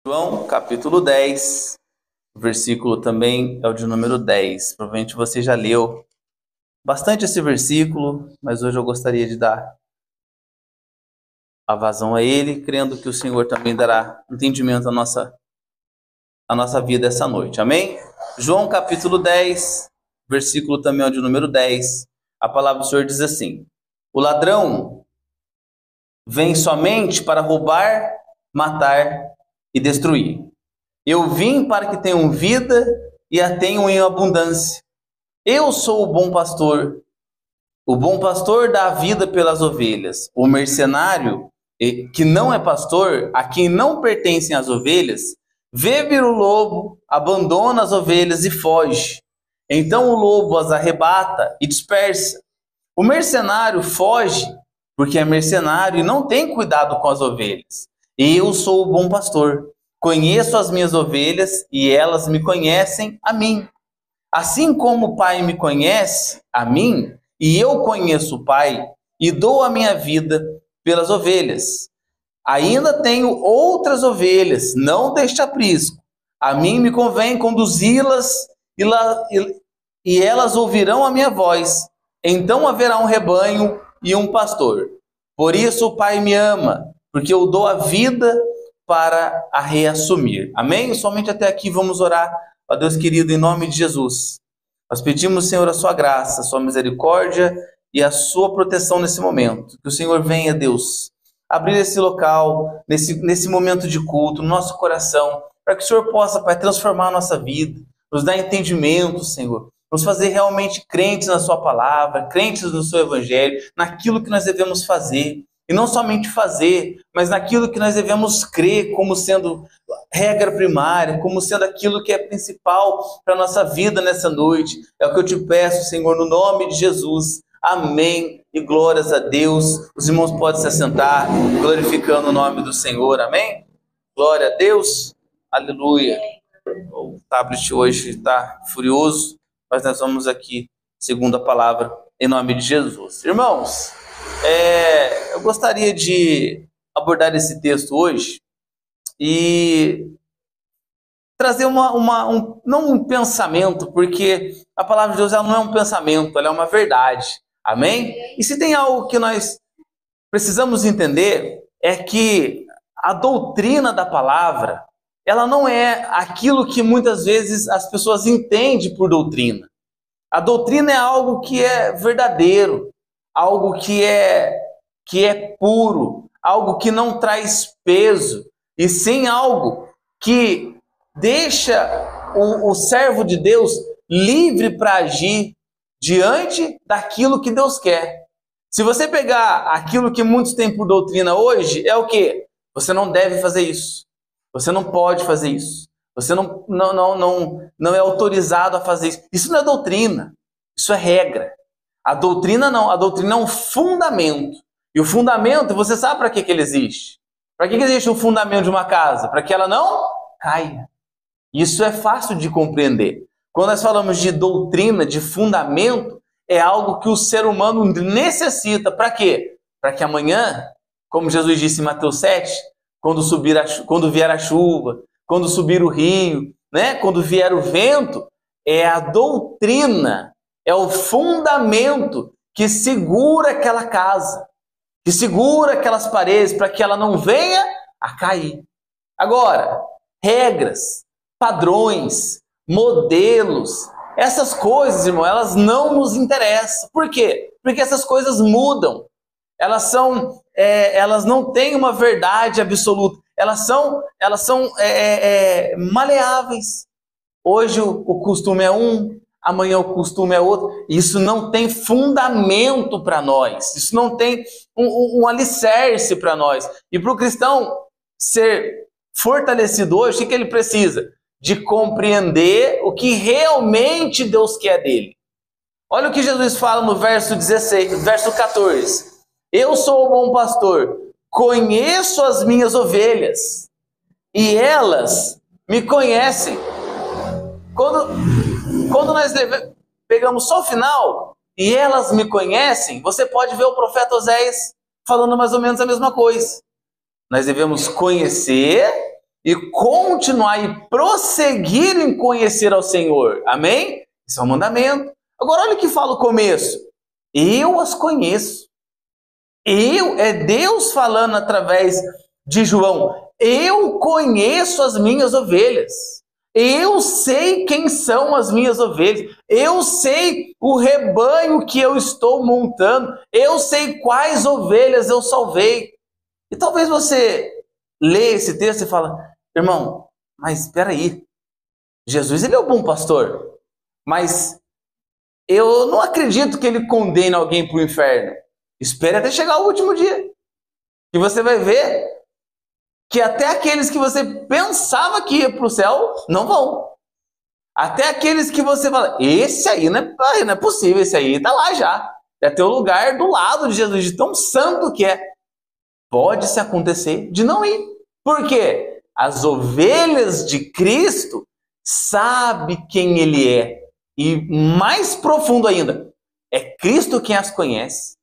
João, capítulo 10, o versículo também é o de número 10. Provavelmente você já leu bastante esse versículo, mas hoje eu gostaria de dar a vazão a ele, crendo que o Senhor também dará entendimento à nossa vida essa noite. Amém? João, capítulo 10, versículo também é o de número 10. A palavra do Senhor diz assim: o ladrão vem somente para roubar, matar e destruir. Eu vim para que tenham vida e a tenham em abundância. Eu sou o bom pastor. O bom pastor dá a vida pelas ovelhas. O mercenário, que não é pastor, a quem não pertencem as ovelhas, vê vir o lobo, abandona as ovelhas e foge. Então o lobo as arrebata e dispersa. O mercenário foge porque é mercenário e não tem cuidado com as ovelhas. Eu sou o bom pastor. Conheço as minhas ovelhas e elas me conhecem a mim. Assim como o Pai me conhece a mim, e eu conheço o Pai, e dou a minha vida pelas ovelhas. Ainda tenho outras ovelhas, não deste aprisco. A mim me convém conduzi-las e elas ouvirão a minha voz. Então haverá um rebanho e um pastor. Por isso o Pai me ama, porque eu dou a vida para a reassumir. Amém? Somente até aqui vamos orar. Ó Deus querido, em nome de Jesus, nós pedimos, Senhor, a sua graça, a sua misericórdia e a sua proteção nesse momento. Que o Senhor venha, Deus, abrir esse local, nesse momento de culto, no nosso coração, para que o Senhor possa, Pai, transformar a nossa vida, nos dar entendimento, Senhor, nos fazer realmente crentes na sua palavra, crentes no seu evangelho, naquilo que nós devemos fazer. E não somente fazer, mas naquilo que nós devemos crer como sendo regra primária, como sendo aquilo que é principal para a nossa vida nessa noite. É o que eu te peço, Senhor, no nome de Jesus. Amém. E glórias a Deus. Os irmãos podem se assentar, glorificando o nome do Senhor. Amém? Glória a Deus. Aleluia. O tablet hoje está furioso, mas nós vamos aqui, segundo a palavra, em nome de Jesus. Irmãos, eu gostaria de abordar esse texto hoje e trazer não um pensamento, porque a palavra de Deus ela não é um pensamento, ela é uma verdade. Amém? E se tem algo que nós precisamos entender, é que a doutrina da palavra, ela não é aquilo que muitas vezes as pessoas entendem por doutrina. A doutrina é algo que é verdadeiro, algo que é puro, algo que não traz peso, e sim algo que deixa o servo de Deus livre para agir diante daquilo que Deus quer. Se você pegar aquilo que muitos têm por doutrina hoje, é o quê? Você não deve fazer isso. Você não pode fazer isso. Você não é autorizado a fazer isso. Isso não é doutrina. Isso é regra. A doutrina não. A doutrina é um fundamento. E o fundamento, você sabe para que ele existe? Para que existe o fundamento de uma casa? Para que ela não caia. Isso é fácil de compreender. Quando nós falamos de doutrina, de fundamento, é algo que o ser humano necessita. Para quê? Para que amanhã, como Jesus disse em Mateus 7, quando vier a chuva, quando subir o rio, né? Quando vier o vento, é a doutrina, é o fundamento que segura aquela casa, que segura aquelas paredes para que ela não venha a cair. Agora, regras, padrões, modelos, essas coisas, irmão, elas não nos interessam. Por quê? Porque essas coisas mudam. Elas não têm uma verdade absoluta. Elas são maleáveis. Hoje o costume é um, amanhã o costume é outro. Isso não tem fundamento para nós. Isso não tem um alicerce para nós. E para o cristão ser fortalecido hoje, o que ele precisa? De compreender o que realmente Deus quer dele. Olha o que Jesus fala no verso 14. Eu sou o bom pastor, conheço as minhas ovelhas e elas me conhecem. Quando nós pegamos só o final, e elas me conhecem, você pode ver o profeta Oséias falando mais ou menos a mesma coisa. Nós devemos conhecer e continuar e prosseguir em conhecer ao Senhor. Amém? Isso é um mandamento. Agora olha o que fala o começo. Eu as conheço. É Deus falando através de João. Eu conheço as minhas ovelhas. Eu sei quem são as minhas ovelhas. Eu sei o rebanho que eu estou montando. Eu sei quais ovelhas eu salvei. E talvez você lê esse texto e fala, irmão, mas espera aí. Jesus, ele é o bom pastor. Mas eu não acredito que ele condene alguém para o inferno. Espere até chegar o último dia. E você vai ver que até aqueles que você pensava que ia para o céu, não vão. Até aqueles que você fala, esse aí não é possível, esse aí está lá já. É teu lugar do lado de Jesus, de tão santo que é. Pode se acontecer de não ir. Por quê? As ovelhas de Cristo sabem quem Ele é. E mais profundo ainda, é Cristo quem as conhece.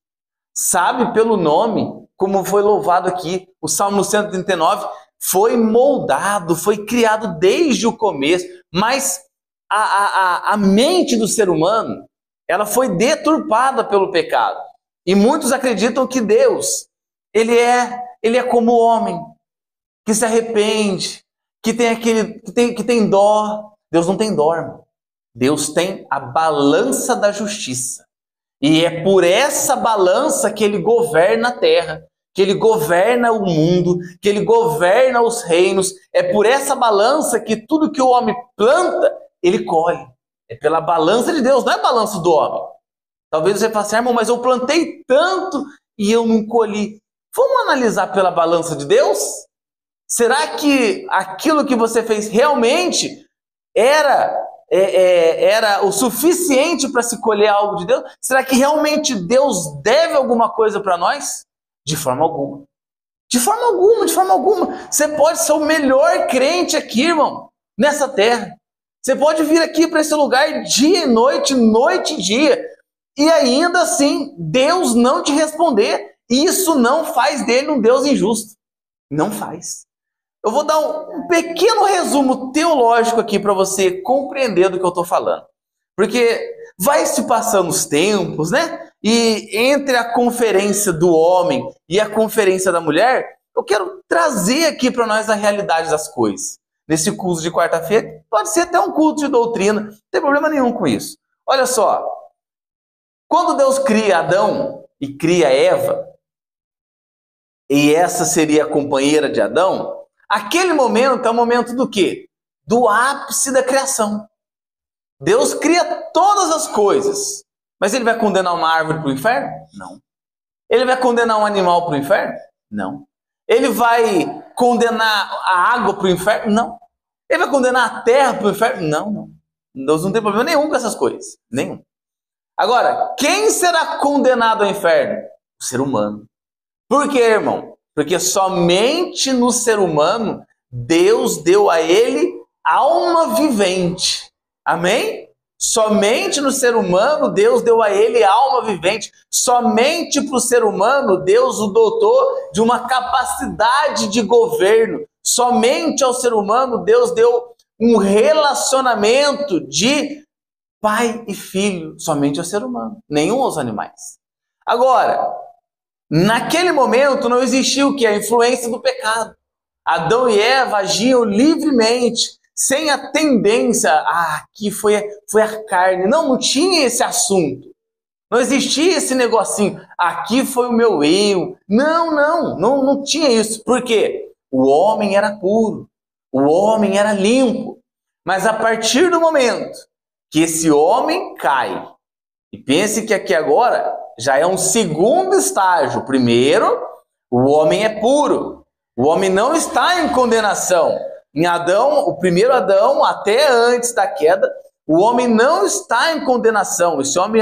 Sabe pelo nome, como foi louvado aqui, o Salmo 139 foi moldado, foi criado desde o começo, mas a mente do ser humano, ela foi deturpada pelo pecado. E muitos acreditam que Deus, ele é como o homem, que se arrepende, que tem dó. Deus não tem dó, irmão. Deus tem a balança da justiça. E é por essa balança que ele governa a terra, que ele governa o mundo, que ele governa os reinos. É por essa balança que tudo que o homem planta, ele colhe. É pela balança de Deus, não é a balança do homem. Talvez você fale assim, irmão, mas eu plantei tanto e eu não colhi. Vamos analisar pela balança de Deus? Será que aquilo que você fez realmente era o suficiente para se colher algo de Deus? Será que realmente Deus deve alguma coisa para nós? De forma alguma. De forma alguma, de forma alguma. Você pode ser o melhor crente aqui, irmão, nessa terra. Você pode vir aqui para esse lugar dia e noite, noite e dia, e ainda assim Deus não te responder. Isso não faz dele um Deus injusto. Não faz. Eu vou dar um pequeno resumo teológico aqui para você compreender do que eu estou falando. Porque vai se passando os tempos, né? E entre a conferência do homem e a conferência da mulher, eu quero trazer aqui para nós a realidade das coisas. Nesse culto de quarta-feira, pode ser até um culto de doutrina, não tem problema nenhum com isso. Olha só, quando Deus cria Adão e cria Eva, e essa seria a companheira de Adão, aquele momento é o momento do quê? Do ápice da criação. Deus cria todas as coisas, mas ele vai condenar uma árvore para o inferno? Não. Ele vai condenar um animal para o inferno? Não. Ele vai condenar a água para o inferno? Não. Ele vai condenar a terra para o inferno? Não, não. Deus não tem problema nenhum com essas coisas. Nenhum. Agora, quem será condenado ao inferno? O ser humano. Por quê, irmão? Porque somente no ser humano Deus deu a ele alma vivente. Amém? Somente no ser humano Deus deu a ele alma vivente. Somente para o ser humano Deus o dotou de uma capacidade de governo. Somente ao ser humano Deus deu um relacionamento de pai e filho. Somente ao ser humano, nenhum aos animais. Agora, naquele momento não existia o que? A influência do pecado. Adão e Eva agiam livremente, sem a tendência, aqui foi a carne. Não tinha esse assunto. Não existia esse negocinho, aqui foi o meu eu. Não tinha isso. Por quê? O homem era puro, o homem era limpo. Mas a partir do momento que esse homem cai, e pense que aqui agora já é um segundo estágio. Primeiro, o homem é puro. O homem não está em condenação. Em Adão, o primeiro Adão, até antes da queda, o homem não está em condenação. Esse homem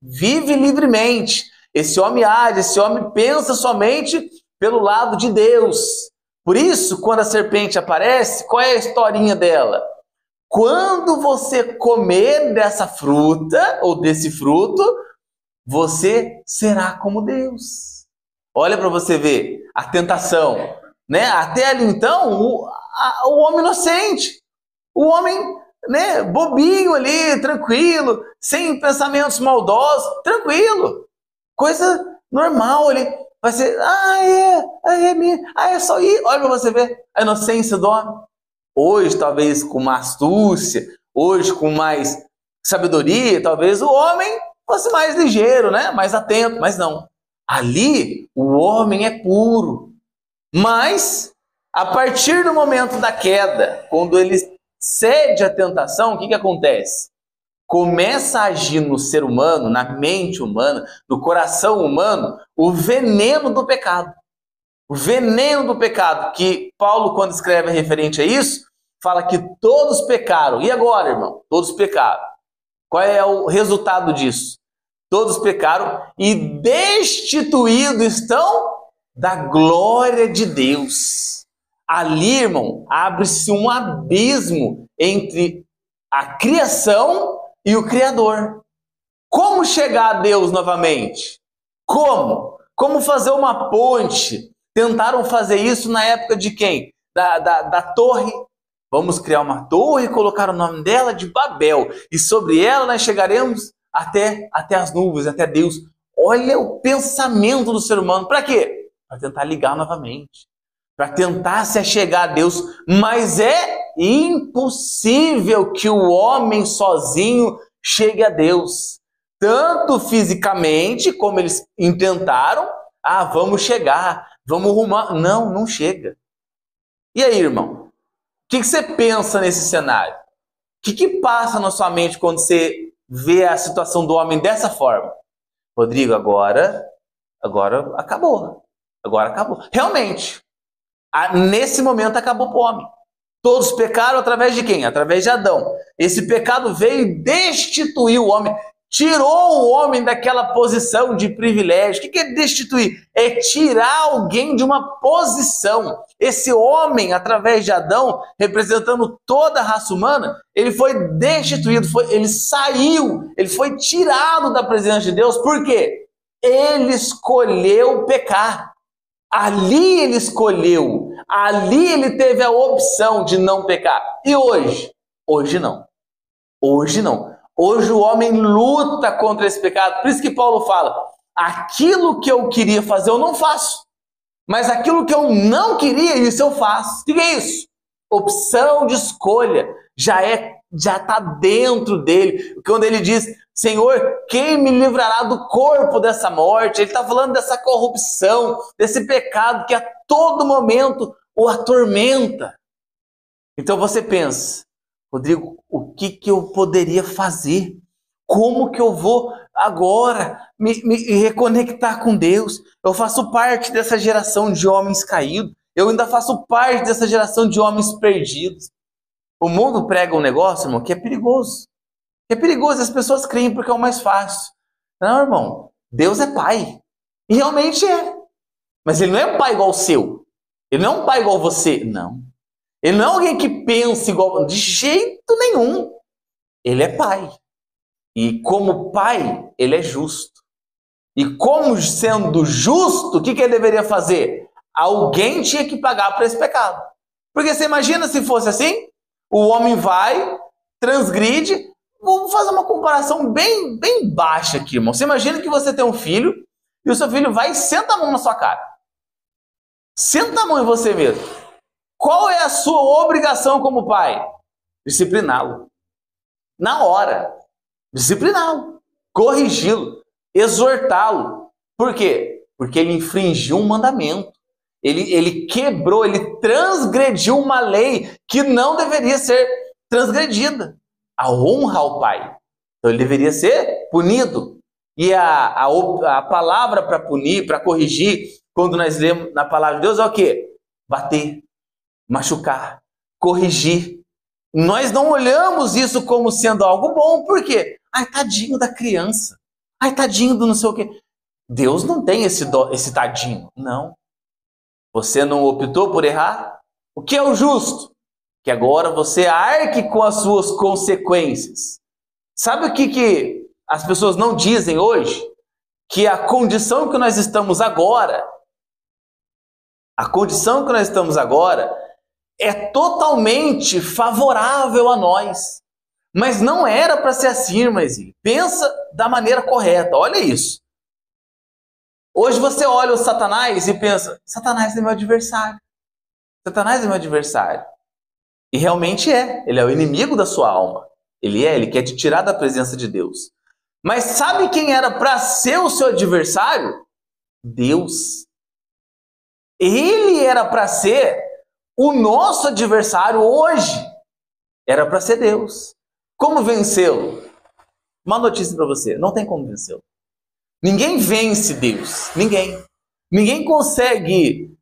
vive livremente. Esse homem age, esse homem pensa somente pelo lado de Deus. Por isso, quando a serpente aparece, qual é a historinha dela? Quando você comer dessa fruta, ou desse fruto, você será como Deus. Olha para você ver a tentação. né? Até ali então, o homem inocente, o homem, né, bobinho ali, tranquilo, sem pensamentos maldosos, tranquilo, coisa normal ali. Vai ser, é só ir. Olha para você ver a inocência do homem. Hoje, talvez com uma astúcia, hoje com mais sabedoria, talvez o homem fosse mais ligeiro, né? Mais atento, mas não. Ali, o homem é puro. Mas, a partir do momento da queda, quando ele cede à tentação, o que acontece? Começa a agir no ser humano, na mente humana, no coração humano, o veneno do pecado. O veneno do pecado, que Paulo, quando escreve referente a isso, fala que todos pecaram. E agora, irmão? Todos pecaram. Qual é o resultado disso? Todos pecaram e destituídos estão da glória de Deus. Ali, irmão, abre-se um abismo entre a criação e o Criador. Como chegar a Deus novamente? Como? Como fazer uma ponte? Tentaram fazer isso na época de quem? Da torre. Vamos criar uma torre e colocar o nome dela de Babel. E sobre ela nós chegaremos até as nuvens, até Deus. Olha o pensamento do ser humano. Para quê? Para tentar ligar novamente. Para tentar se achegar a Deus. Mas é impossível que o homem sozinho chegue a Deus. Tanto fisicamente, como eles intentaram. Vamos chegar, vamos rumar. Não, não chega. E aí, irmão? O que você pensa nesse cenário? O que passa na sua mente quando você vê a situação do homem dessa forma? Rodrigo, agora acabou. Agora acabou. Realmente, nesse momento acabou para o homem. Todos pecaram através de quem? Através de Adão. Esse pecado veio e destituiu o homem. Tirou o homem daquela posição de privilégio. O que é destituir? É tirar alguém de uma posição. Esse homem, através de Adão, representando toda a raça humana, ele foi destituído, ele saiu, ele foi tirado da presença de Deus. Por quê? Ele escolheu pecar. Ali ele escolheu. Ali ele teve a opção de não pecar. E hoje? Hoje não. Hoje não. Hoje o homem luta contra esse pecado. Por isso que Paulo fala, aquilo que eu queria fazer eu não faço. Mas aquilo que eu não queria, isso eu faço. O que é isso? Opção de escolha. Já está dentro dele. Quando ele diz, Senhor, quem me livrará do corpo dessa morte? Ele está falando dessa corrupção, desse pecado que a todo momento o atormenta. Então você pensa, Rodrigo, o que eu poderia fazer? Como que eu vou agora me reconectar com Deus? Eu faço parte dessa geração de homens caídos. Eu ainda faço parte dessa geração de homens perdidos. O mundo prega um negócio, irmão, que é perigoso. É perigoso, as pessoas creem porque é o mais fácil. Não, irmão, Deus é pai. E realmente é. Mas ele não é um pai igual o seu. Ele não é um pai igual você. Não. Ele não é alguém que pensa igual, de jeito nenhum. Ele é pai. E como pai, ele é justo. E como sendo justo, o que ele deveria fazer? Alguém tinha que pagar por esse pecado. Porque você imagina se fosse assim? O homem vai, transgride. Vou fazer uma comparação bem baixa aqui, irmão. Você imagina que você tem um filho e o seu filho vai e senta a mão na sua cara. Senta a mão em você mesmo. Qual é a sua obrigação como pai? Discipliná-lo. Na hora. Discipliná-lo. Corrigi-lo. Exortá-lo. Por quê? Porque ele infringiu um mandamento. Ele quebrou, ele transgrediu uma lei que não deveria ser transgredida. A honra ao pai. Então ele deveria ser punido. E a palavra para punir, para corrigir, quando nós lemos na palavra de Deus, é o quê? Bater, machucar, corrigir. Nós não olhamos isso como sendo algo bom. Por quê? Ai, tadinho da criança. Ai, tadinho do não sei o quê. Deus não tem esse tadinho. Não. Você não optou por errar? O que é o justo? Que agora você arque com as suas consequências. Sabe o que as pessoas não dizem hoje? Que a condição que nós estamos agora A condição que nós estamos agora é totalmente favorável a nós. Mas não era para ser assim, irmãzinho. Pensa da maneira correta. Olha isso. Hoje você olha o Satanás e pensa, Satanás é meu adversário. Satanás é meu adversário. E realmente é. Ele é o inimigo da sua alma. Ele quer te tirar da presença de Deus. Mas sabe quem era para ser o seu adversário? Deus. Ele era para ser o nosso adversário hoje. Era para ser Deus. Como vencê-lo? Uma notícia para você, não tem como vencê-lo. Ninguém vence Deus. Ninguém consegue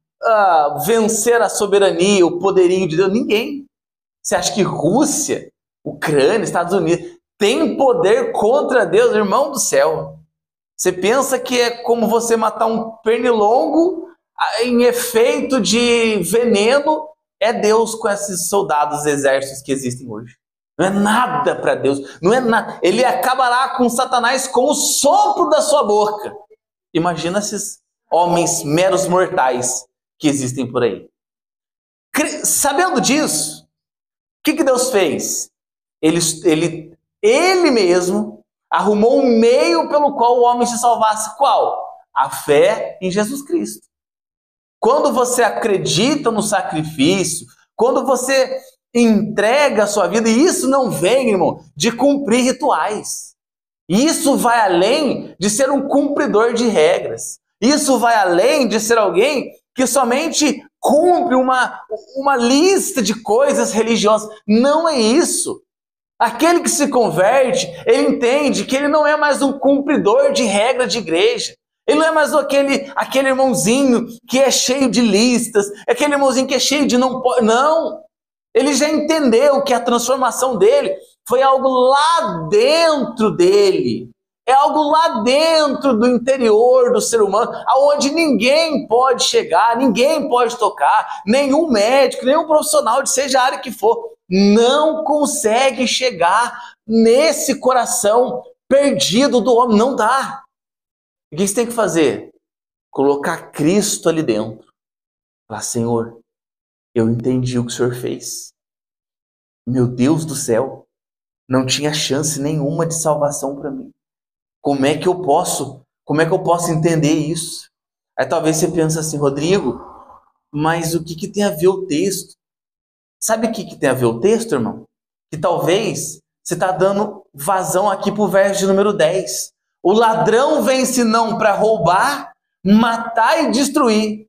vencer a soberania, o poderio de Deus. Ninguém. Você acha que Rússia, Ucrânia, Estados Unidos tem poder contra Deus? Irmão do céu. Você pensa que é como você matar um pernilongo em efeito de veneno? É Deus com esses soldados, exércitos que existem hoje. Não é nada para Deus. Não é nada. Ele acabará com Satanás com o sopro da sua boca. Imagina esses homens meros mortais que existem por aí. Sabendo disso, o que Deus fez? Ele mesmo arrumou um meio pelo qual o homem se salvasse. Qual? A fé em Jesus Cristo. Quando você acredita no sacrifício, quando você entrega a sua vida, e isso não vem, irmão, de cumprir rituais. Isso vai além de ser um cumpridor de regras. Isso vai além de ser alguém que somente cumpre uma lista de coisas religiosas. Não é isso. Aquele que se converte, ele entende que ele não é mais um cumpridor de regra de igreja. Ele não é mais aquele irmãozinho que é cheio de listas, aquele irmãozinho que é cheio de não pode. Não! Ele já entendeu que a transformação dele foi algo lá dentro dele. É algo lá dentro do interior do ser humano, aonde ninguém pode chegar, ninguém pode tocar, nenhum médico, nenhum profissional, de seja a área que for, não consegue chegar nesse coração perdido do homem. Não dá. O que você tem que fazer? Colocar Cristo ali dentro. Falar, Senhor, eu entendi o que o Senhor fez. Meu Deus do céu, não tinha chance nenhuma de salvação para mim. Como é que eu posso entender isso? Aí talvez você pense assim, Rodrigo, mas o que tem a ver o texto? Sabe o que tem a ver o texto, irmão? Que talvez você está dando vazão aqui para o verso de número 10. O ladrão vem senão para roubar, matar e destruir.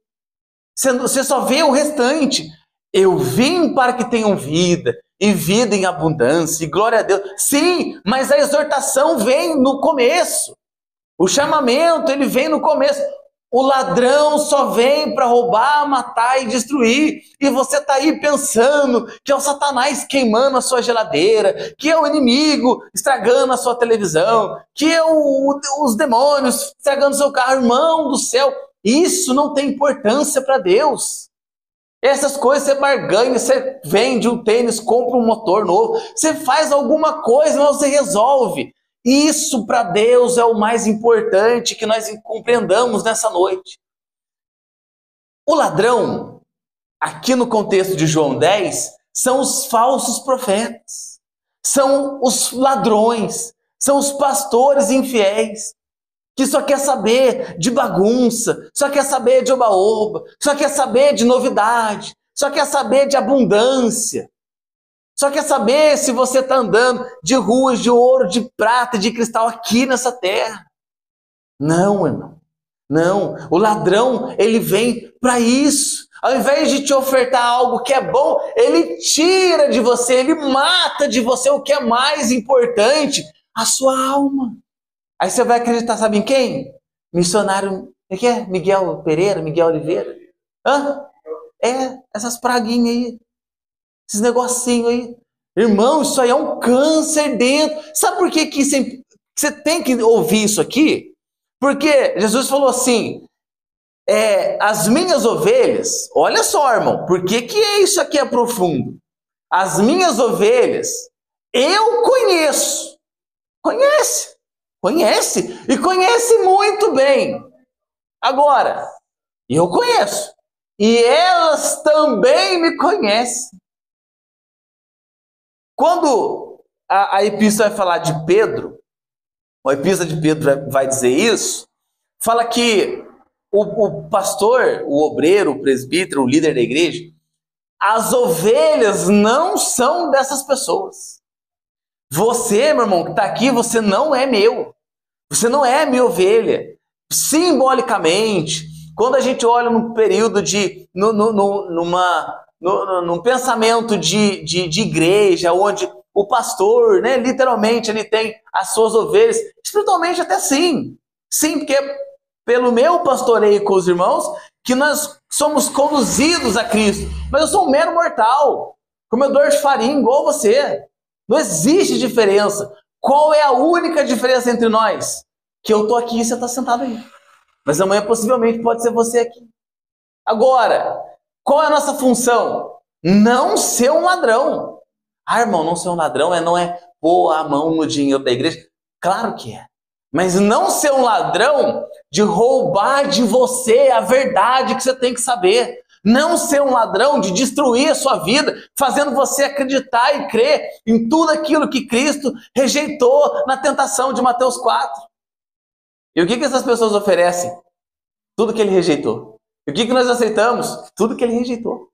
Você só vê o restante. Eu vim para que tenham vida, e vida em abundância, e glória a Deus. Sim, mas a exortação vem no começo. O chamamento, ele vem no começo. O ladrão só vem para roubar, matar e destruir. E você está aí pensando que é o Satanás queimando a sua geladeira, que é o inimigo estragando a sua televisão, que é os demônios estragando o seu carro. Irmão do céu, isso não tem importância para Deus. Essas coisas você barganha, você vende um tênis, compra um motor novo, você faz alguma coisa, mas você resolve. Isso para Deus é o mais importante que nós compreendamos nessa noite. O ladrão, aqui no contexto de João 10, são os falsos profetas, são os ladrões, são os pastores infiéis, que só quer saber de bagunça, só quer saber de oba-oba, só quer saber de novidade, só quer saber de abundância, só quer saber se você está andando de ruas de ouro, de prata, de cristal aqui nessa terra. Não, irmão, não. O ladrão, ele vem para isso. Ao invés de te ofertar algo que é bom, ele tira de você, ele mata de você o que é mais importante, a sua alma. Aí você vai acreditar, sabe em quem? Missionário, o que é? Miguel Pereira, Miguel Oliveira? Hã? Essas praguinhas aí. Esses negocinhos aí. Irmão, isso aí é um câncer dentro. Sabe por que você tem que ouvir isso aqui? Porque Jesus falou assim, as minhas ovelhas, olha só, irmão, por que isso aqui é profundo? As minhas ovelhas, eu conheço. Conhece e conhece muito bem. Agora, eu conheço. e elas também me conhecem. Quando a epístola vai falar de Pedro, a epístola de Pedro vai dizer isso, fala que o pastor, o obreiro, o presbítero, o líder da igreja, as ovelhas não são dessas pessoas. Você, meu irmão, que está aqui, você não é meu. Você não é minha ovelha. Simbolicamente, quando a gente olha num período num pensamento de igreja, onde o pastor, né, literalmente, ele tem as suas ovelhas, espiritualmente até sim. Sim, porque pelo meu pastoreio com os irmãos, que nós somos conduzidos a Cristo. Mas eu sou um mero mortal, comedor de farinha igual você. Não existe diferença. Qual é a única diferença entre nós? Que eu estou aqui e você está sentado aí. Mas amanhã possivelmente pode ser você aqui. Agora, qual é a nossa função? Não ser um ladrão. Ah, irmão, não ser um ladrão não é pôr a mão no dinheiro da igreja. Claro que é. Mas não ser um ladrão de roubar de você a verdade que você tem que saber. Não ser um ladrão de destruir a sua vida, fazendo você acreditar e crer em tudo aquilo que Cristo rejeitou na tentação de Mateus 4. E o que essas pessoas oferecem? Tudo que ele rejeitou. E o que nós aceitamos? Tudo que ele rejeitou.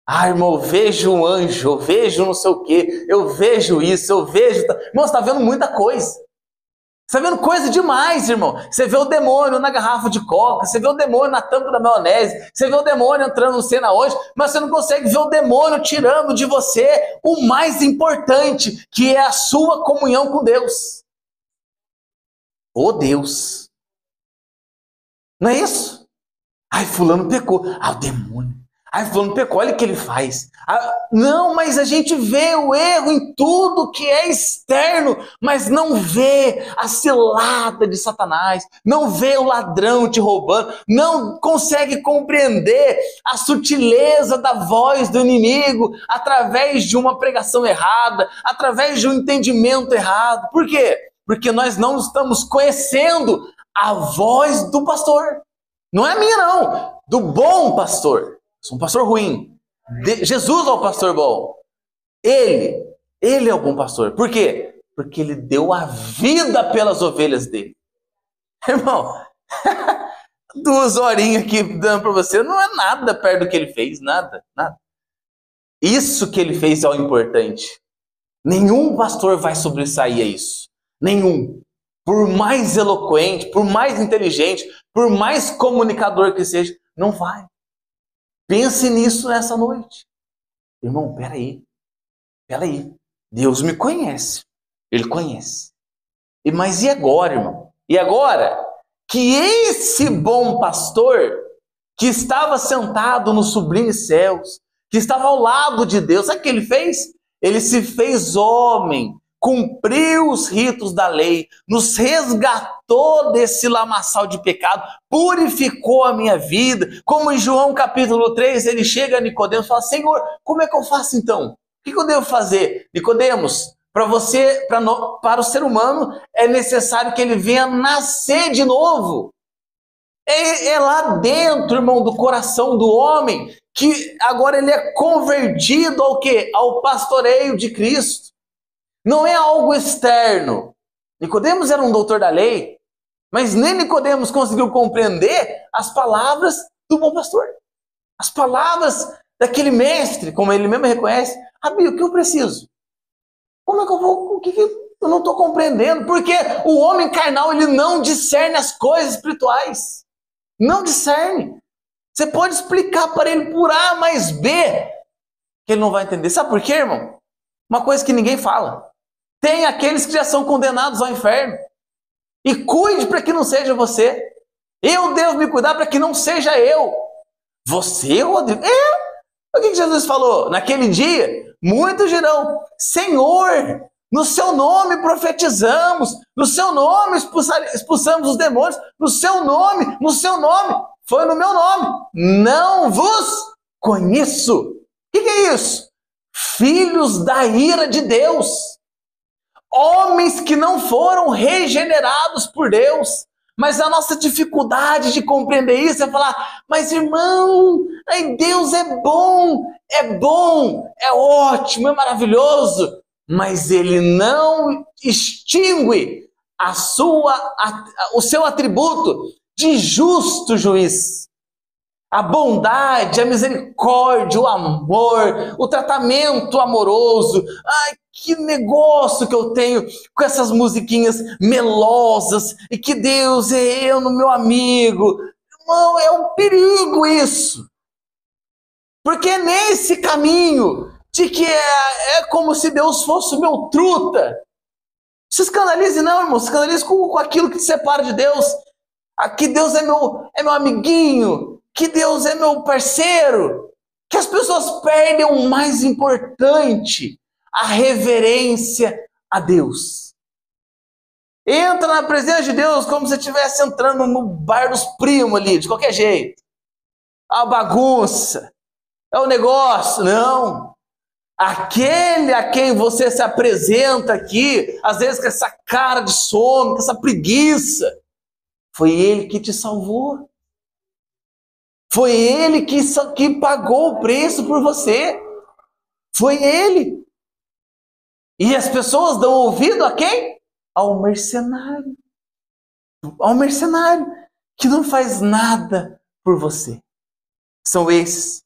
Ah, irmão, eu vejo um anjo, eu vejo não sei o quê, eu vejo isso, eu vejo... Irmão, você está vendo muita coisa. Você está vendo coisa demais, irmão. Você vê o demônio na garrafa de coca, você vê o demônio na tampa da maionese, você vê o demônio entrando não sei na onde, mas você não consegue ver o demônio tirando de você o mais importante, que é a sua comunhão com Deus. Oh, Deus. Não é isso? Ai, fulano pecou. Ah, o demônio. Ai, fulano pecou, olha o que ele faz. Ah, não, mas a gente vê o erro em tudo que é externo, mas não vê a cilada de Satanás, não vê o ladrão te roubando, não consegue compreender a sutileza da voz do inimigo através de uma pregação errada, através de um entendimento errado. Por quê? Porque nós não estamos conhecendo a voz do pastor. Não é a minha, não. Do bom pastor. Sou um pastor ruim. Jesus é o pastor bom. Ele é o bom pastor. Por quê? Porque ele deu a vida pelas ovelhas dele. Irmão, 2 horinhas aqui dando para você não é nada perto do que ele fez. Nada, nada. Isso que ele fez é o importante. Nenhum pastor vai sobressair a isso. Nenhum. Por mais eloquente, por mais inteligente, por mais comunicador que seja, não vai. Pense nisso nessa noite. Irmão, peraí. Deus me conhece. Ele conhece. Mas e agora, irmão? E agora que esse bom pastor, que estava sentado nos sublimes céus, que estava ao lado de Deus, sabe o que ele fez? Ele se fez homem, cumpriu os ritos da lei, nos resgatou desse lamaçal de pecado, purificou a minha vida. Como em João capítulo 3, ele chega a Nicodemos e fala: Senhor, como é que eu faço então? O que eu devo fazer? Nicodemos, para o ser humano, é necessário que ele venha nascer de novo. É lá dentro, irmão, do coração do homem, que agora ele é convertido ao quê? Ao pastoreio de Cristo. Não é algo externo. Nicodemos era um doutor da lei, mas nem Nicodemos conseguiu compreender as palavras do bom pastor. As palavras daquele mestre, como ele mesmo reconhece. Rabi, o que eu preciso? Como é que eu vou? O que eu não estou compreendendo? Porque o homem carnal, ele não discerne as coisas espirituais. Não discerne. Você pode explicar para ele por A mais B, que ele não vai entender. Sabe por quê, irmão? Uma coisa que ninguém fala. Tem aqueles que já são condenados ao inferno. E cuide para que não seja você. Eu devo me cuidar para que não seja eu. Você, Rodrigo? O que Jesus falou? Naquele dia, muitos dirão: Senhor, no seu nome profetizamos, no seu nome expulsamos os demônios, no seu nome. Foi no meu nome. Não vos conheço. O que é isso? Filhos da ira de Deus. Homens que não foram regenerados por Deus, Mas a nossa dificuldade de compreender isso é falar, mas irmão, Deus é bom, é ótimo, é maravilhoso, mas Ele não extingue o seu atributo de justo juiz. A bondade, a misericórdia, o amor, o tratamento amoroso. Ai, que negócio que eu tenho com essas musiquinhas melosas e que Deus é eu no meu amigo. Irmão, é um perigo isso. Porque é nesse caminho de que é como se Deus fosse o meu truta. Se escandalize não, irmão. Se escandalize com aquilo que te separa de Deus. Que Deus é meu amiguinho. Que Deus é meu parceiro. Que as pessoas perdem o mais importante, a reverência a Deus. Entra na presença de Deus como se estivesse entrando no bar dos primos ali, de qualquer jeito. A bagunça, é o negócio. Não. Aquele a quem você se apresenta aqui, às vezes com essa cara de sono, com essa preguiça, foi Ele que te salvou. Foi Ele que pagou o preço por você. Foi Ele. E as pessoas dão ouvido a quem? Ao mercenário. Ao mercenário que não faz nada por você. São esses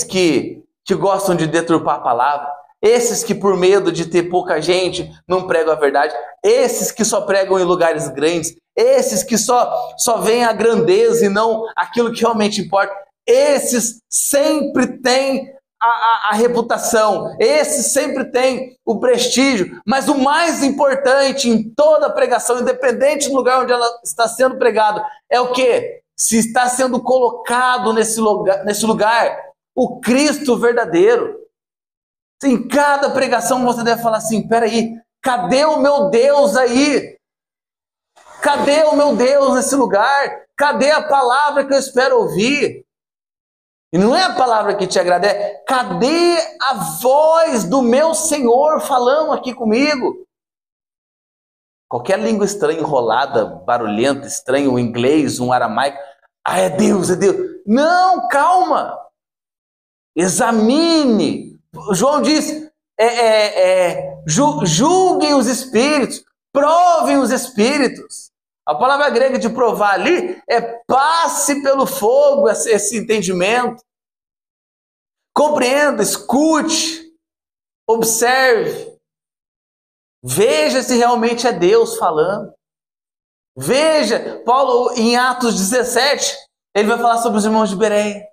que gostam de deturpar a palavra, esses que por medo de ter pouca gente não pregam a verdade, esses que só pregam em lugares grandes, esses que só veem a grandeza e não aquilo que realmente importa, esses sempre têm a reputação, esses sempre têm o prestígio, mas o mais importante em toda pregação, independente do lugar onde ela está sendo pregada, é o quê? Se está sendo colocado nesse lugar o Cristo verdadeiro. Em cada pregação você deve falar assim, peraí, cadê o meu Deus aí? Cadê o meu Deus nesse lugar? Cadê a palavra que eu espero ouvir? E não é a palavra que te agrada, é cadê a voz do meu Senhor falando aqui comigo? Qualquer língua estranha, enrolada, barulhenta, estranha, um inglês, um aramaico, é Deus, é Deus. Não, calma. Examine. João diz, julguem os espíritos, provem os espíritos. A palavra grega de provar ali é passe pelo fogo esse entendimento. Compreenda, escute, observe. Veja se realmente é Deus falando. Veja, Paulo em Atos 17, ele vai falar sobre os irmãos de Bereia.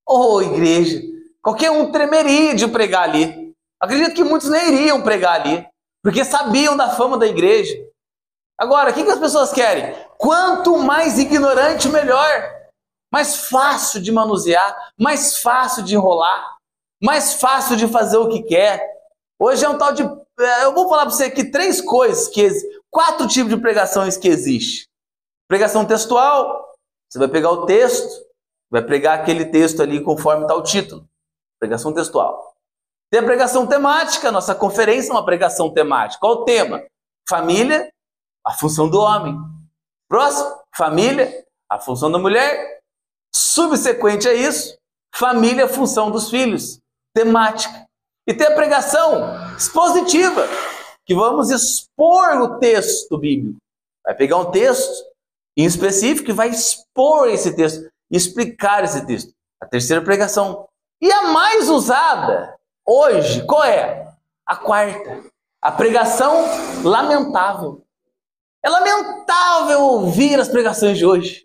Oh, igreja, qualquer um tremeria de pregar ali. Acredito que muitos nem iriam pregar ali, porque sabiam da fama da igreja. Agora, o que as pessoas querem? Quanto mais ignorante, melhor. Mais fácil de manusear, mais fácil de enrolar, mais fácil de fazer o que quer. Hoje é um tal de... Eu vou falar para você aqui 4 tipos de pregações que existem. Pregação textual, você vai pegar o texto, vai pregar aquele texto ali conforme está o título. Pregação textual. Tem a pregação temática, nossa conferência é uma pregação temática. Qual o tema? Família, a função do homem. Próximo, família, a função da mulher. Subsequente a isso, família, a função dos filhos. Temática. E tem a pregação expositiva, que vamos expor o texto bíblico. Vai pegar um texto em específico e vai expor esse texto, explicar esse texto. A terceira pregação. E a mais usada hoje, qual é? A quarta. A pregação lamentável. É lamentável ouvir as pregações de hoje.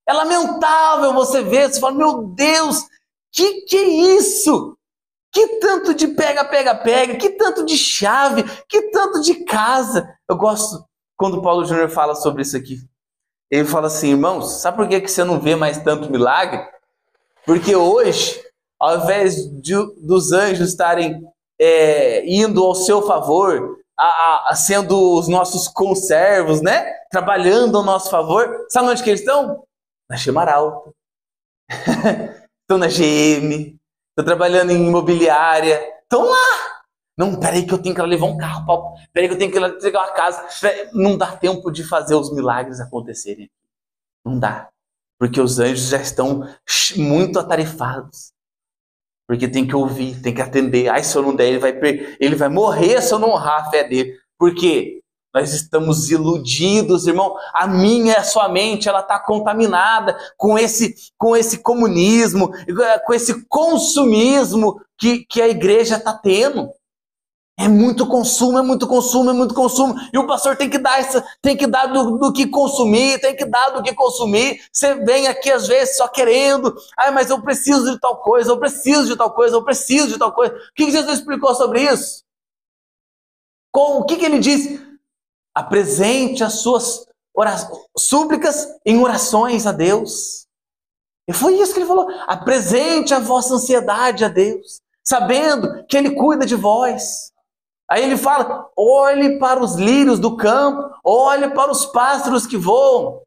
É lamentável você ver, você fala, meu Deus, que é isso? Que tanto de pega, que tanto de chave, que tanto de casa. Eu gosto quando Paulo Júnior fala sobre isso aqui. Ele fala assim, irmãos, sabe por que você não vê mais tanto milagre? Porque hoje, ao invés dos anjos estarem indo ao seu favor, sendo os nossos conservos, né? Trabalhando ao nosso favor, sabe onde que eles estão? Na Chemaralta. Estão na GM. Estou trabalhando em imobiliária. Estão lá. Não, peraí que eu tenho que levar um carro. Peraí que eu tenho que entregar uma casa. Não dá tempo de fazer os milagres acontecerem. Não dá. Porque os anjos já estão muito atarifados. Porque tem que ouvir, tem que atender. Ai, se eu não der, ele vai morrer se eu não honrar a fé dele. Por quê? Nós estamos iludidos, irmão. A minha, a sua mente, ela está contaminada com esse comunismo, com esse consumismo que a igreja está tendo. É muito consumo, é muito consumo, é muito consumo. E o pastor tem que dar do que consumir, tem que dar do que consumir. Você vem aqui às vezes só querendo. Ai, mas eu preciso de tal coisa, eu preciso de tal coisa, eu preciso de tal coisa. O que Jesus explicou sobre isso? O que ele disse? Apresente as suas súplicas em orações a Deus. E foi isso que ele falou. Apresente a vossa ansiedade a Deus, sabendo que Ele cuida de vós. Aí ele fala, olhe para os lírios do campo, olhe para os pássaros que voam,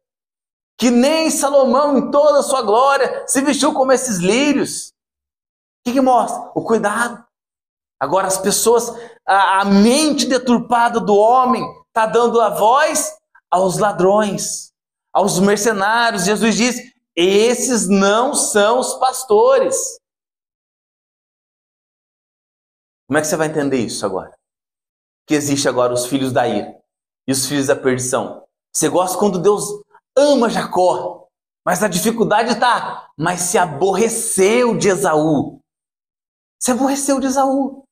que nem Salomão em toda a sua glória se vestiu como esses lírios. O que mostra? O cuidado. Agora as pessoas, a mente deturpada do homem está dando a voz aos ladrões, aos mercenários. Jesus diz, esses não são os pastores. Como é que você vai entender isso agora? Que existe agora os filhos da ira e os filhos da perdição. Você gosta quando Deus ama Jacó, mas a dificuldade está, mas se aborreceu de Esaú. Se aborreceu de Esaú.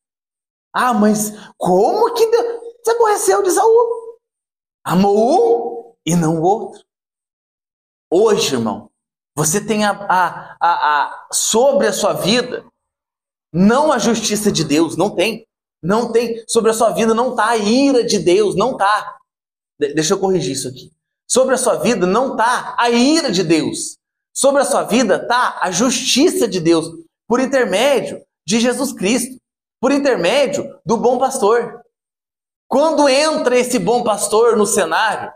Ah, mas como que Deus se aborreceu de Esaú? Amou um e não o outro. Hoje, irmão, você tem sobre a sua vida, não a justiça de Deus, não tem. Não tem, sobre a sua vida não está a ira de Deus, não está. Deixa eu corrigir isso aqui. Sobre a sua vida não está a ira de Deus. Sobre a sua vida está a justiça de Deus, por intermédio de Jesus Cristo, por intermédio do bom pastor. Quando entra esse bom pastor no cenário,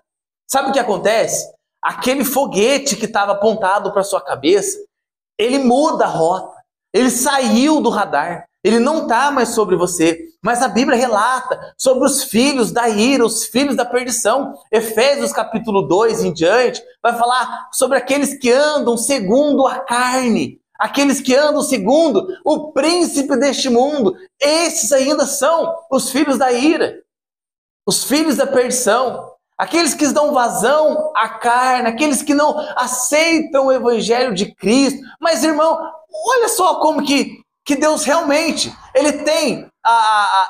sabe o que acontece? Aquele foguete que estava apontado para sua cabeça, ele muda a rota, ele saiu do radar. Ele não está mais sobre você, mas a Bíblia relata sobre os filhos da ira, os filhos da perdição. Efésios capítulo 2 em diante, vai falar sobre aqueles que andam segundo a carne, aqueles que andam segundo o príncipe deste mundo. Esses ainda são os filhos da ira, os filhos da perdição, aqueles que dão vazão à carne, aqueles que não aceitam o evangelho de Cristo. Mas, irmão, olha só como que Deus realmente,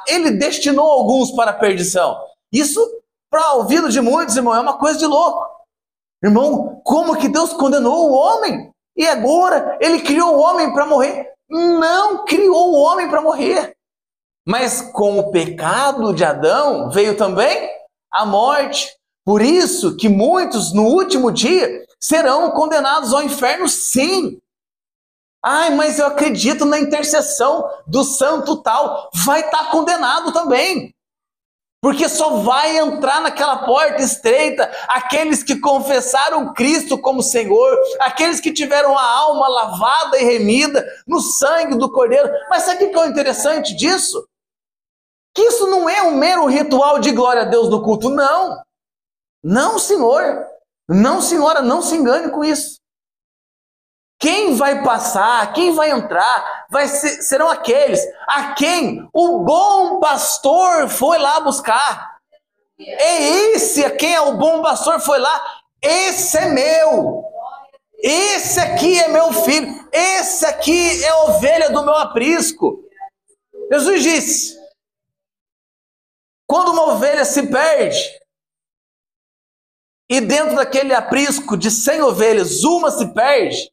Ele destinou alguns para a perdição. Isso, para o ouvido de muitos, irmão, é uma coisa de louco. Irmão, como que Deus condenou o homem? E agora Ele criou o homem para morrer? Não criou o homem para morrer. Mas com o pecado de Adão veio também a morte. Por isso que muitos no último dia serão condenados ao inferno, sim. Ai, mas eu acredito na intercessão do santo tal. Vai estar condenado também. Porque só vai entrar naquela porta estreita aqueles que confessaram Cristo como Senhor, aqueles que tiveram a alma lavada e remida no sangue do Cordeiro. Mas sabe o que é o interessante disso? Que isso não é um mero ritual de glória a Deus no culto, não. Não, senhor. Não, senhora, não se engane com isso. Quem vai passar, quem vai entrar, serão aqueles a quem o bom pastor foi lá buscar. É esse a quem o bom pastor foi lá. Esse é meu. Esse aqui é meu filho. Esse aqui é a ovelha do meu aprisco. Jesus disse, quando uma ovelha se perde, e dentro daquele aprisco de 100 ovelhas, uma se perde,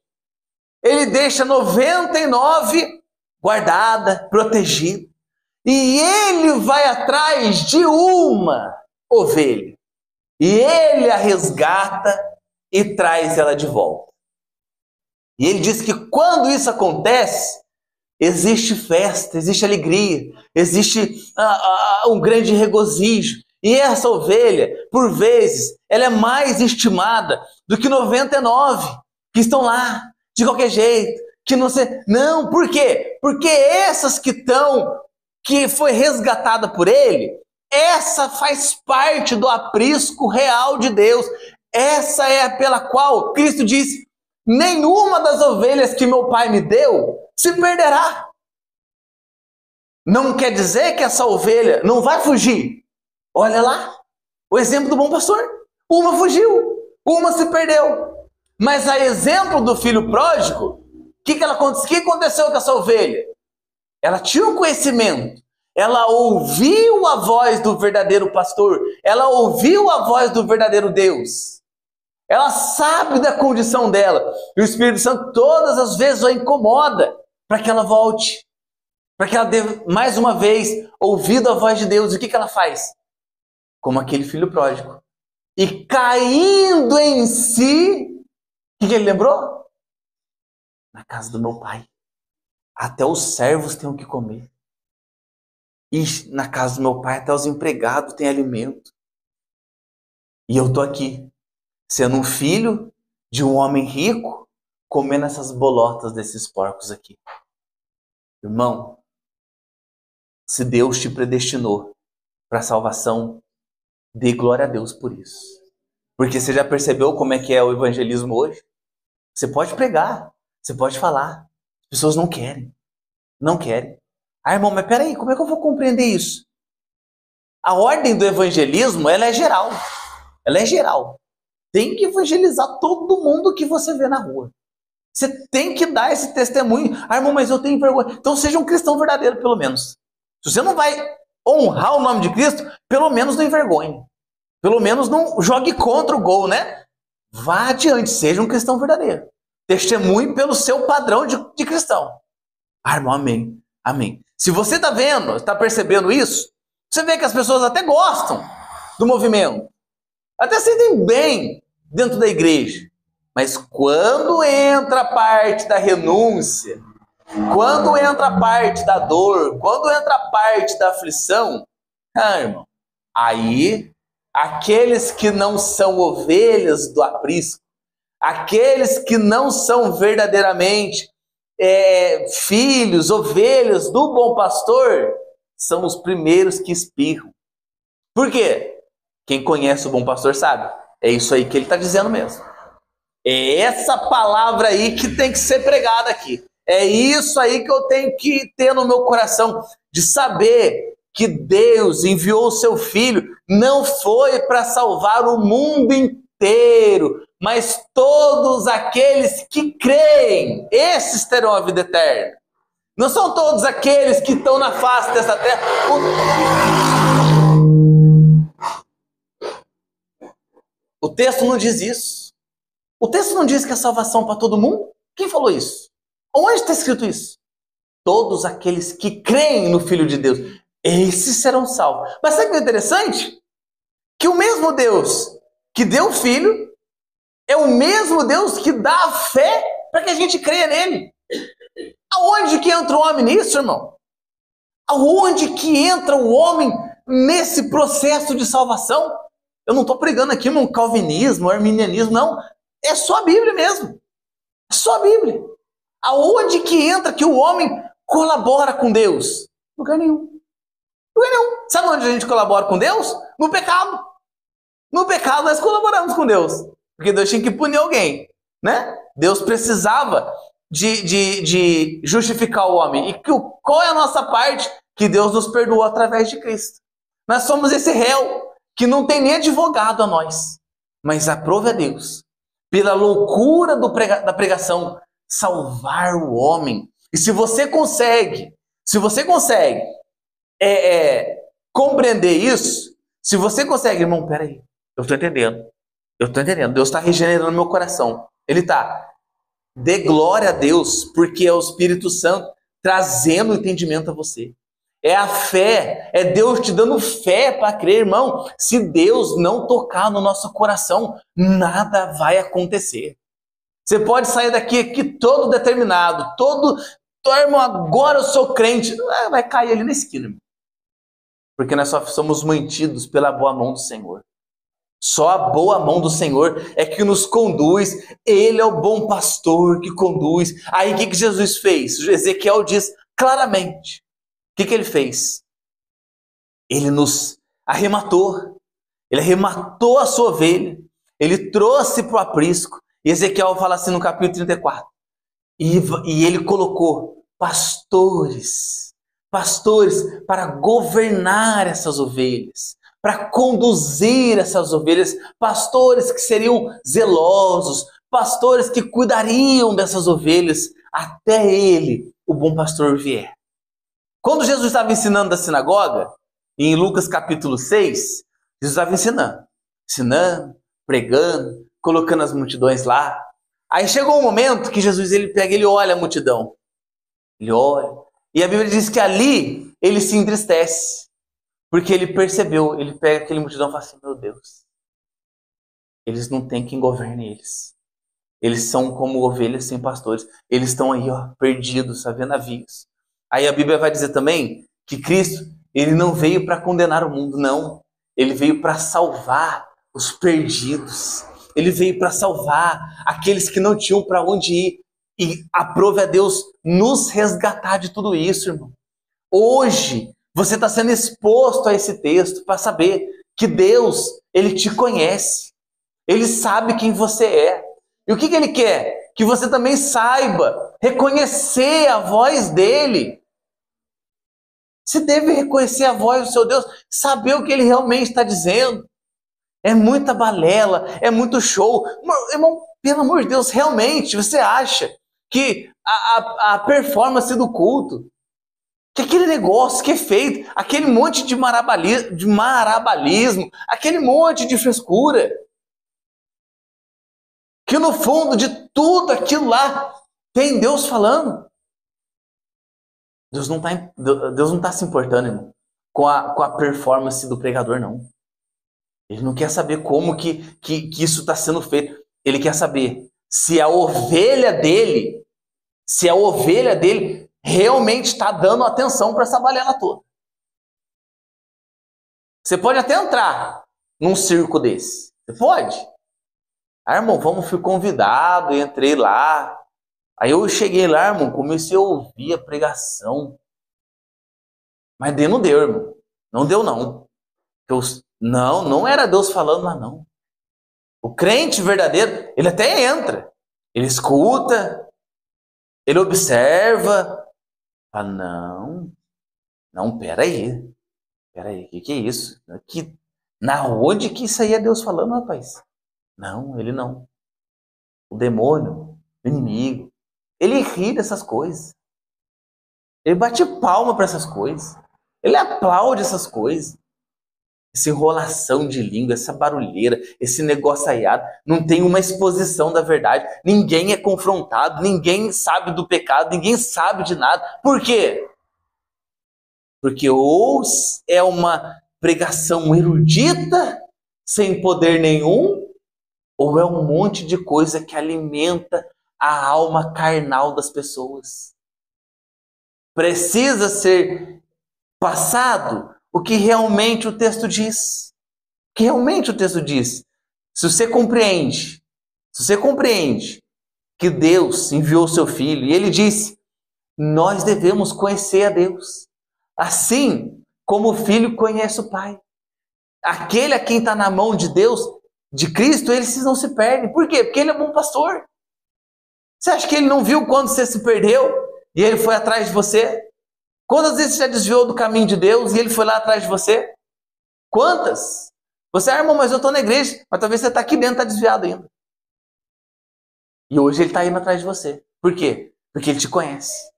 Ele deixa 99 guardada, protegida. E Ele vai atrás de uma ovelha. E Ele a resgata e traz ela de volta. E Ele diz que quando isso acontece, existe festa, existe alegria, existe um grande regozijo. E essa ovelha, por vezes, ela é mais estimada do que 99 que estão lá. De qualquer jeito, que não sei. Não, por quê? Porque essas que foi resgatada por Ele, essa faz parte do aprisco real de Deus. essa é a pela qual Cristo disse: nenhuma das ovelhas que meu Pai me deu se perderá. Não quer dizer que essa ovelha não vai fugir. Olha lá, o exemplo do bom pastor. Uma fugiu, uma se perdeu. Mas a exemplo do filho pródigo, o que aconteceu com essa ovelha? Ela tinha um conhecimento. Ela ouviu a voz do verdadeiro pastor. Ela ouviu a voz do verdadeiro Deus. Ela sabe da condição dela. E o Espírito Santo todas as vezes a incomoda para que ela volte. Para que ela dê mais uma vez ouvido a voz de Deus. E o que ela faz? Como aquele filho pródigo. E caindo em si, o que ele lembrou? Na casa do meu pai. Até os servos têm o que comer. E na casa do meu pai até os empregados têm alimento. E eu estou aqui, sendo um filho de um homem rico, comendo essas bolotas desses porcos aqui. Irmão, se Deus te predestinou para a salvação, dê glória a Deus por isso. Porque você já percebeu como é que é o evangelismo hoje? Você pode pregar, você pode falar. As pessoas não querem. Não querem. Ah, irmão, mas peraí, como é que eu vou compreender isso? A ordem do evangelismo, ela é geral. Ela é geral. Tem que evangelizar todo mundo que você vê na rua. Você tem que dar esse testemunho. Ah, irmão, mas eu tenho vergonha. Então seja um cristão verdadeiro, pelo menos. Se você não vai honrar o nome de Cristo, pelo menos não envergonhe. Pelo menos não jogue contra o gol, né? Vá adiante, seja um cristão verdadeiro. Testemunhe pelo seu padrão de cristão. Ah, irmão, amém. Amém. Se você está vendo, está percebendo isso, você vê que as pessoas até gostam do movimento. Até sentem bem dentro da igreja. Mas quando entra a parte da renúncia, quando entra a parte da dor, quando entra a parte da aflição, irmão, aí aqueles que não são ovelhas do aprisco, aqueles que não são verdadeiramente filhos, ovelhas do bom pastor, são os primeiros que espirram. Por quê? Quem conhece o bom pastor sabe. É isso aí que ele está dizendo mesmo. É essa palavra aí que tem que ser pregada aqui. É isso aí que eu tenho que ter no meu coração, de saber que Deus enviou o seu Filho, não foi para salvar o mundo inteiro, mas todos aqueles que creem, esses terão a vida eterna. Não são todos aqueles que estão na face dessa terra. O texto não diz isso. O texto não diz que é salvação para todo mundo? Quem falou isso? Onde está escrito isso? Todos aqueles que creem no Filho de Deus, esses serão salvos. Mas sabe o que é interessante? Que o mesmo Deus que deu o Filho é o mesmo Deus que dá a fé para que a gente creia nele. Aonde que entra o homem nisso, irmão? Aonde que entra o homem nesse processo de salvação? Eu não estou pregando aqui um calvinismo, arminianismo, não. É só a Bíblia mesmo. É só a Bíblia. Aonde que entra que o homem colabora com Deus? Lugar nenhum. Lugar nenhum. Sabe onde a gente colabora com Deus? No pecado. No pecado nós colaboramos com Deus. Porque Deus tinha que punir alguém, né? Deus precisava de justificar o homem. E qual é a nossa parte? Que Deus nos perdoou através de Cristo. Nós somos esse réu que não tem nem advogado a nós. Mas aprove a Deus, pela loucura da pregação, salvar o homem. E se você consegue compreender isso, se você consegue, irmão, peraí, eu estou entendendo, Deus está regenerando meu coração, Ele está. Dê glória a Deus, porque é o Espírito Santo trazendo entendimento a você. É a fé, é Deus te dando fé para crer, irmão. Se Deus não tocar no nosso coração, nada vai acontecer. Você pode sair daqui todo determinado, irmão, agora eu sou crente. Vai cair ali na esquina, irmão. Porque nós só somos mantidos pela boa mão do Senhor. Só a boa mão do Senhor é que nos conduz. Ele é o bom pastor que conduz. Aí o que Jesus fez? Ezequiel diz claramente. O que ele fez? Ele nos arrematou. Ele arrematou a sua ovelha. ele trouxe para o aprisco. E Ezequiel fala assim no capítulo 34. E ele colocou pastores para governar essas ovelhas, para conduzir essas ovelhas, pastores que seriam zelosos, pastores que cuidariam dessas ovelhas até ele, o bom pastor, vier. Quando Jesus estava ensinando da sinagoga, em Lucas capítulo 6, Jesus estava ensinando, pregando, colocando as multidões lá. Aí chegou um momento que Jesus ele olha a multidão. Ele olha. E a Bíblia diz que ali ele se entristece. Porque ele percebeu, ele pega aquele multidão e fala assim, meu Deus, eles não têm quem governe eles. Eles são como ovelhas sem pastores. Eles estão aí, perdidos, a ver navios. Aí a Bíblia vai dizer também que Cristo, ele não veio para condenar o mundo, não. Ele veio para salvar os perdidos. Ele veio para salvar aqueles que não tinham para onde ir. E aprove a Deus nos resgatar de tudo isso, irmão. Hoje, você está sendo exposto a esse texto para saber que Deus, ele te conhece. Ele sabe quem você é. E o que ele quer? Que você também saiba reconhecer a voz dele. Você deve reconhecer a voz do seu Deus, saber o que ele realmente está dizendo. É muita balela, é muito show. Irmão, pelo amor de Deus, realmente você acha que a performance do culto, que aquele negócio que é feito, aquele monte de marabalismo, aquele monte de frescura, que no fundo de tudo aquilo lá tem Deus falando. Deus não está se importando, irmão, com a performance do pregador, não. Ele não quer saber como que isso está sendo feito. Ele quer saber se a ovelha dele realmente está dando atenção para essa balela toda. Você pode até entrar num circo desse. Você pode. Irmão, fui convidado, entrei lá. Aí eu cheguei lá, irmão, comecei a ouvir a pregação. Mas não deu, irmão. Não deu, não. Não era Deus falando lá, não. O crente verdadeiro, ele até entra. Ele escuta, ele observa. Fala, não, peraí, o que é isso? Na onde que isso aí é Deus falando, rapaz? Não, ele não. O demônio, o inimigo, ele ri dessas coisas. Ele bate palma para essas coisas. Ele aplaude essas coisas. Essa enrolação de língua, essa barulheira, esse negociado, não tem uma exposição da verdade. Ninguém é confrontado, ninguém sabe do pecado, ninguém sabe de nada. Por quê? Porque ou é uma pregação erudita, sem poder nenhum, ou é um monte de coisa que alimenta a alma carnal das pessoas. Precisa ser passado o que realmente o texto diz. O que realmente o texto diz. Se você compreende que Deus enviou o seu Filho, e ele disse, nós devemos conhecer a Deus, assim como o Filho conhece o Pai. Aquele a quem está na mão de Deus, de Cristo, eles não se perdem. Por quê? Porque ele é bom pastor. Você acha que ele não viu quando você se perdeu e ele foi atrás de você? Quantas vezes você já desviou do caminho de Deus e ele foi lá atrás de você? Quantas? Você, irmão, mas eu estou na igreja, mas talvez você está aqui dentro, está desviado ainda. E hoje ele está indo atrás de você. Por quê? Porque ele te conhece.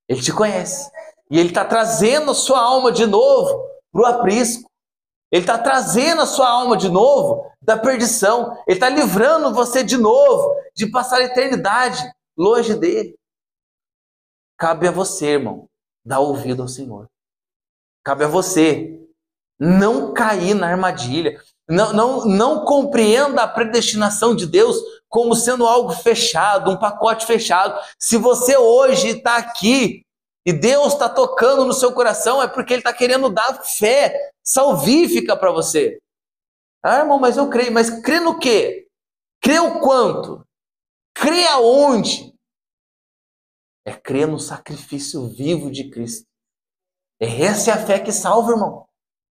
Ele te conhece. E ele está trazendo a sua alma de novo para o aprisco. Ele está trazendo a sua alma de novo da perdição. Ele está livrando você de novo de passar a eternidade longe dele. Cabe a você, irmão, dar ouvido ao Senhor. Cabe a você não cair na armadilha. Não compreenda a predestinação de Deus como sendo algo fechado, um pacote fechado. Se você hoje está aqui e Deus está tocando no seu coração, é porque Ele está querendo dar fé salvífica para você. Ah, irmão, mas eu creio. Mas crê no quê? Crê o quanto? Crê aonde? É crer no sacrifício vivo de Cristo. Essa é a fé que salva, irmão.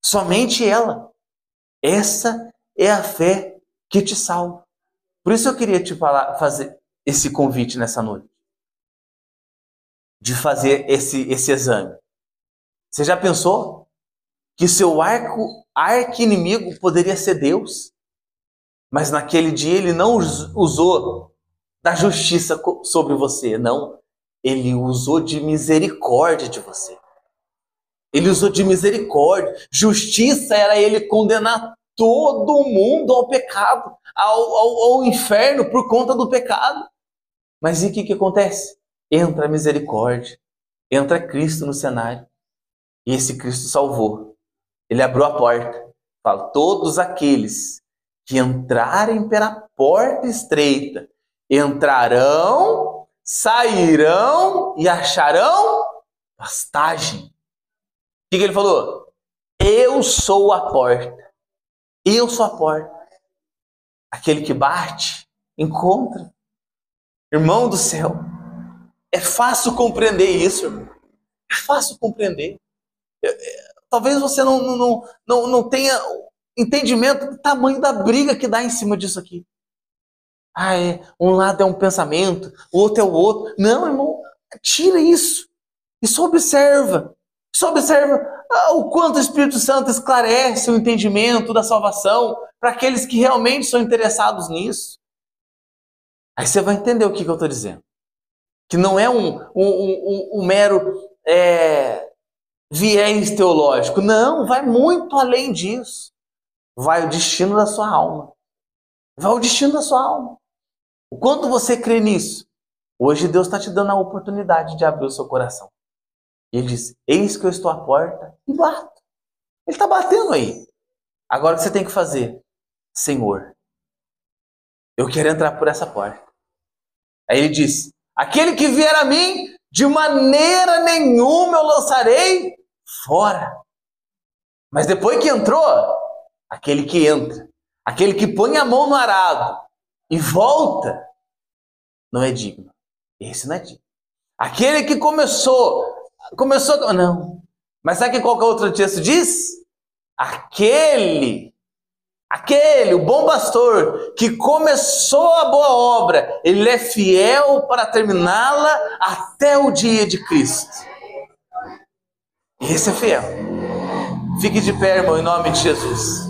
Somente ela. Essa é a fé que te salva. Por isso eu queria te fazer esse convite nessa noite, de fazer esse exame. Você já pensou que seu arqui-inimigo poderia ser Deus? Mas naquele dia ele não usou da justiça sobre você, não. Ele usou de misericórdia de você. Ele usou de misericórdia. Justiça era ele condenar todo mundo ao pecado, ao inferno por conta do pecado. Mas e o que acontece? Entra a misericórdia, entra Cristo no cenário. E esse Cristo salvou. Ele abriu a porta. Fala, todos aqueles que entrarem pela porta estreita entrarão, sairão e acharão pastagem. O que ele falou? Eu sou a porta. Eu sou a porta. Aquele que bate, encontra. Irmão do céu, é fácil compreender isso, irmão. É fácil compreender. Talvez você não tenha entendimento do tamanho da briga que dá em cima disso aqui. Um lado é um pensamento, o outro é o outro. Não, irmão, tira isso. E só observa. Só observa o quanto o Espírito Santo esclarece o entendimento da salvação para aqueles que realmente são interessados nisso. Aí você vai entender o que eu estou dizendo. Que não é um mero viés teológico. Não, vai muito além disso. Vai o destino da sua alma. Vai o destino da sua alma. O quanto você crê nisso? Hoje Deus está te dando a oportunidade de abrir o seu coração. E Ele diz, eis que eu estou à porta e bato. Ele está batendo aí. Agora o que você tem que fazer? Senhor, eu quero entrar por essa porta. Aí Ele diz, aquele que vier a mim, de maneira nenhuma eu lançarei fora. Mas depois que entrou, aquele que entra, aquele que põe a mão no arado e volta, não é digno. Esse não é digno. Aquele que começou, não. Mas sabe qual que o outro texto diz? Aquele, o bom pastor, que começou a boa obra, ele é fiel para terminá-la até o dia de Cristo. Esse é fiel. Fique de pé, irmão, em nome de Jesus.